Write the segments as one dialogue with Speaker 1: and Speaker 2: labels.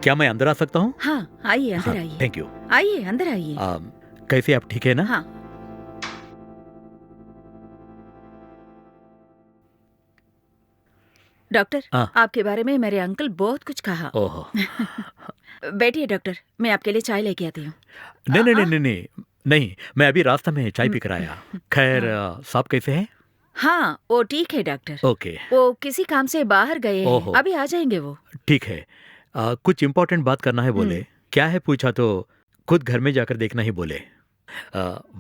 Speaker 1: क्या मैं अंदर आ सकता हूँ?
Speaker 2: हाँ आइए, अंदर आइए।
Speaker 1: Thank you.
Speaker 2: आइए अंदर आइए।
Speaker 1: कैसे आप ठीक है ना?
Speaker 2: हाँ। डॉक्टर, आपके बारे में मेरे अंकल बहुत कुछ कहा।
Speaker 1: ओहो।
Speaker 2: बैठिए डॉक्टर, मैं आपके लिए चाय लेके आती हूँ।
Speaker 1: नहीं, मैं अभी रास्ता में चाय पी कर आया। खैर, साहब कैसे हैं?
Speaker 2: हाँ वो ठीक है डॉक्टर।
Speaker 1: ओके।
Speaker 2: वो किसी काम से बाहर गए हैं, अभी आ जाएंगे वो।
Speaker 1: ठीक है। कुछ इम्पोर्टेंट बात करना है बोले। क्या है पूछा तो खुद घर में जाकर देखना ही बोले।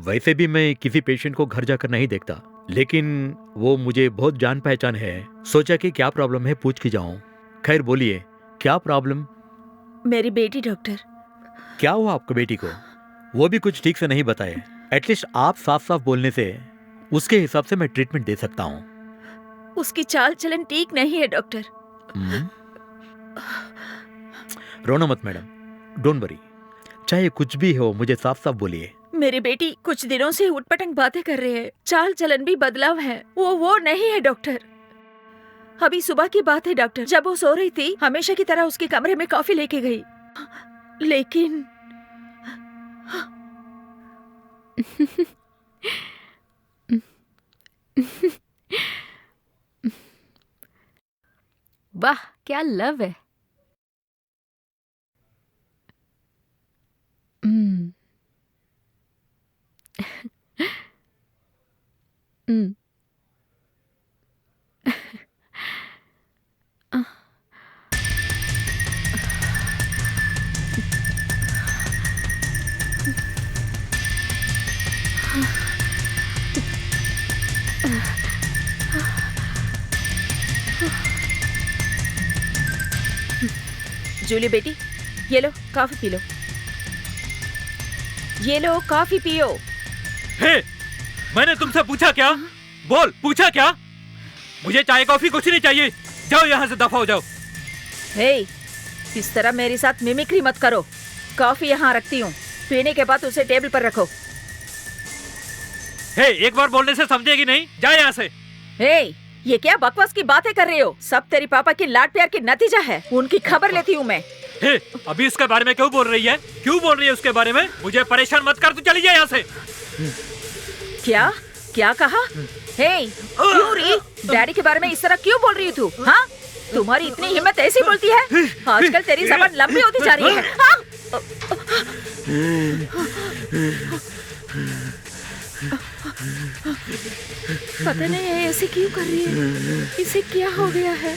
Speaker 1: वैसे भी मैं किसी पेशेंट को घर जाकर नहीं देखता, लेकिन वो मुझे बहुत जान पहचान है, सोचा कि क्या प्रॉब्लम है पूछ के जाऊं। खैर बोलिए, क्या प्रॉब्लम?
Speaker 2: मेरी बेटी डॉक्टर।
Speaker 1: क्या हुआ आपको बेटी को? वो भी कुछ ठीक से नहीं बताए। एटलीस्ट आप साफ साफ बोलने से उसके हिसाब से मैं ट्रीटमेंट दे सकता हूँ।
Speaker 2: उसकी चाल चलन ठीक नहीं है डॉक्टर।
Speaker 1: रोना मत मैडम, डोंट वरी। चाहे कुछ भी हो मुझे साफ साफ बोलिए।
Speaker 2: मेरी बेटी कुछ दिनों से उटपटंग बातें कर रहे हैं, चाल चलन भी बदलाव है। वो नहीं है डॉक्टर। अभी सुबह की बात है डॉक्टर, जब वो सो रही थी हमेशा की तरह उसके कमरे में कॉफी लेके गई, लेकिन
Speaker 3: वाह क्या लव है।
Speaker 2: जूली बेटी, ये लो कॉफी पी लो। ये लो कॉफी पियो।
Speaker 1: हे, मैंने तुमसे पूछा क्या? बोल, पूछा क्या? मुझे चाय कॉफी कुछ नहीं चाहिए। जाओ यहाँ से, दफा हो जाओ।
Speaker 2: हे, इस तरह मेरे साथ मिमिक्री मत करो। कॉफी यहाँ रखती हूँ, पीने के बाद उसे टेबल पर रखो।
Speaker 1: हे, एक बार बोलने से समझेगी नहीं? जा यहाँ से।
Speaker 2: हे, ये क्या बकवास की बातें कर रहे हो? सब तेरी पापा की लाड प्यार की नतीजा है। उनकी खबर लेती हूँ मैं।
Speaker 1: हे, अभी इसके बारे में क्यों बोल रही है? क्यों बोल रही है उसके बारे में? मुझे परेशान मत कर, तू चली जा यहाँ से।
Speaker 2: क्या क्या कहा? हे, क्यों री? डैडी के बारे में इस तरह क्यों बोल रही है तू? हाँ, तुम्हारी इतनी हिम्मत ऐसी बोलती है? आजकल तेरी जबान लंबी होती जा रही है। हाँ? पता नहीं है ऐसे क्यों कर रही है, इसे क्या हो गया है?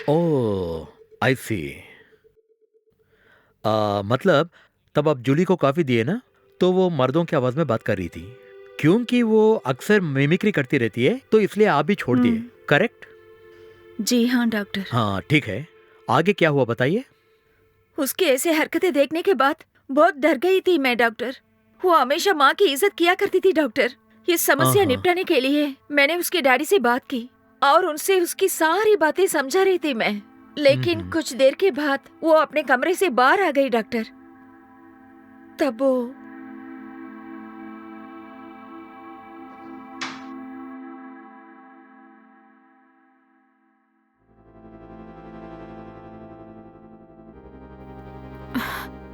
Speaker 1: ओह, आई सी। मतलब तब आप जूली को कॉफी दिए ना, तो वो मर्दों की आवाज में बात कर रही थी, क्योंकि वो अक्सर मिमिक्री करती रहती है, तो इसलिए आप भी छोड़ दिए, करेक्ट?
Speaker 2: जी हाँ डॉक्टर।
Speaker 1: हाँ ठीक है, आगे क्या हुआ बताइए।
Speaker 2: उसकी ऐसे हरकतें देखने के बाद बहुत डर गई थी मैं डॉक्टर। वो हमेशा माँ की इज्जत किया करती थी डॉक्टर। इस समस्या निपटाने के लिए मैंने उसके डैडी से बात की और उनसे उसकी सारी बातें समझा रही थी मैं, लेकिन कुछ देर के बाद वो अपने कमरे से बाहर आ गई डॉक्टर। तब वो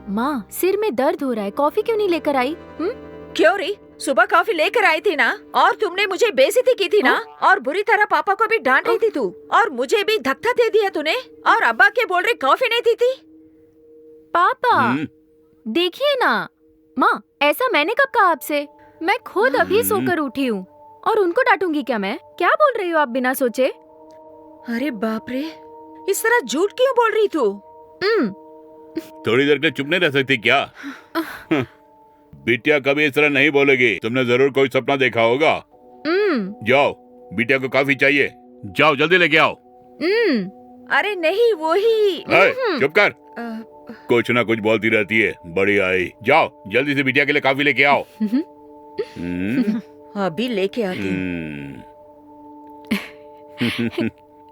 Speaker 3: माँ, सिर में दर्द हो रहा है, कॉफी क्यों नहीं लेकर आई?
Speaker 2: क्यों री? सुबह कॉफी लेकर आई थी ना, और तुमने मुझे बेइज्जती की थी ना, और बुरी तरह पापा को भी डांट रही थी तू, और मुझे भी धक्का दे दिया तूने, और अब्बा के बोल रहे कॉफी नहीं थी।
Speaker 3: पापा देखिए ना। माँ, ऐसा मैंने कब कहा आपसे? मैं खुद अभी सोकर उठी हूँ और उनको डांटूंगी क्या मैं? क्या बोल रही हो आप बिना सोचे?
Speaker 2: अरे बाप रे, इस तरह झूठ क्यों बोल रही तू?
Speaker 4: थोड़ी देर के लिए चुप नहीं रह सकती क्या? बिटिया कभी इस तरह नहीं बोलेगी। तुमने जरूर कोई सपना देखा होगा। जाओ, बिटिया को कॉफी चाहिए, जाओ जल्दी लेके आओ।
Speaker 2: अरे नहीं, वो ही।
Speaker 4: चुप कर। कुछ ना कुछ बोलती रहती है। बड़ी आई, जाओ जल्दी से बिटिया के लिए कॉफी लेके आओ। हम्म,
Speaker 2: अभी लेके आती हूँ।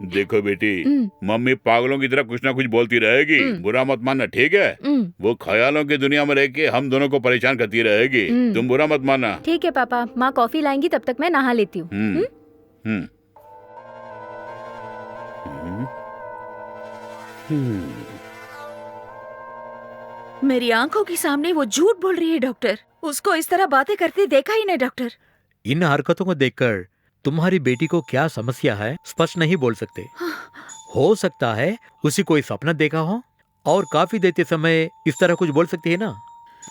Speaker 4: देखो बेटी, मम्मी पागलों की तरह कुछ ना कुछ बोलती रहेगी, बुरा मत मानना, ठीक है? वो ख्यालों की दुनिया में रह के हम दोनों को परेशान करती रहेगी, तुम बुरा मत मानना।
Speaker 3: ठीक है पापा, माँ कॉफी लाएंगी, तब तक मैं नहा लेती हूँ।
Speaker 2: मेरी आंखों के सामने वो झूठ बोल रही है डॉक्टर। उसको इस तरह बातें करते देखा ही नहीं डॉक्टर।
Speaker 1: इन हरकतों को देखकर तुम्हारी बेटी को क्या समस्या है स्पष्ट नहीं बोल सकते। हो सकता है उसी कोई सपना देखा हो और काफी देते समय इस तरह कुछ बोल सकती है ना।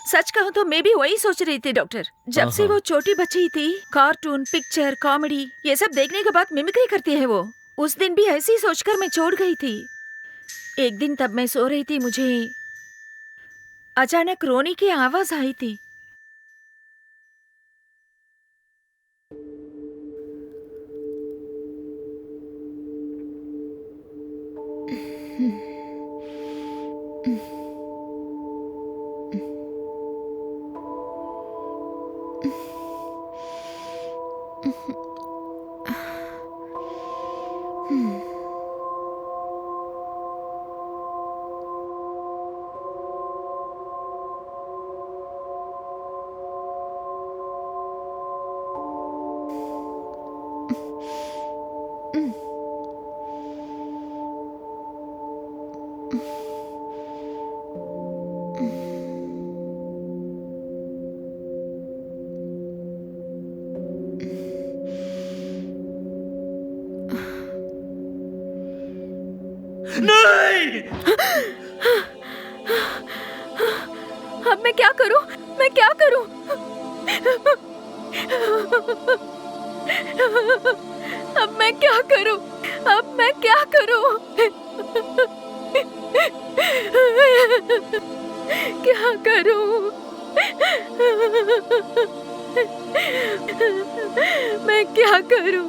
Speaker 2: सच कहूँ तो मैं भी वही सोच रही थी डॉक्टर। जब से वो छोटी बच्ची थी, कार्टून, पिक्चर, कॉमेडी ये सब देखने के बाद मिमिक्री करती है वो। उस दिन भी ऐसी ही सोचकर मैं छोड़ गई थी। एक दिन तब मैं सो रही थी, मुझे अचानक रोने की आवाज आई थी।
Speaker 1: नहीं!
Speaker 3: अब मैं क्या करूं? मैं क्या करूं? अब मैं क्या करूं? अब मैं क्या करूं? क्या करूं? मैं क्या करूं?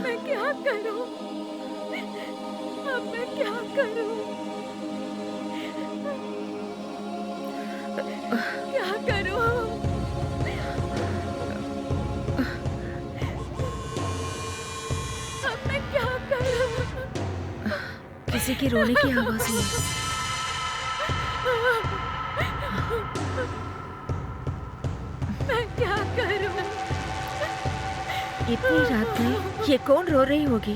Speaker 3: मैं क्या करूं? अब मैं क्या करूं? क्या करूं? अब मैं क्या करूं?
Speaker 2: किसी की रोने की आवाज आई।
Speaker 3: मैं क्या करूं?
Speaker 2: इतनी रात में ये कौन रो रही होगी?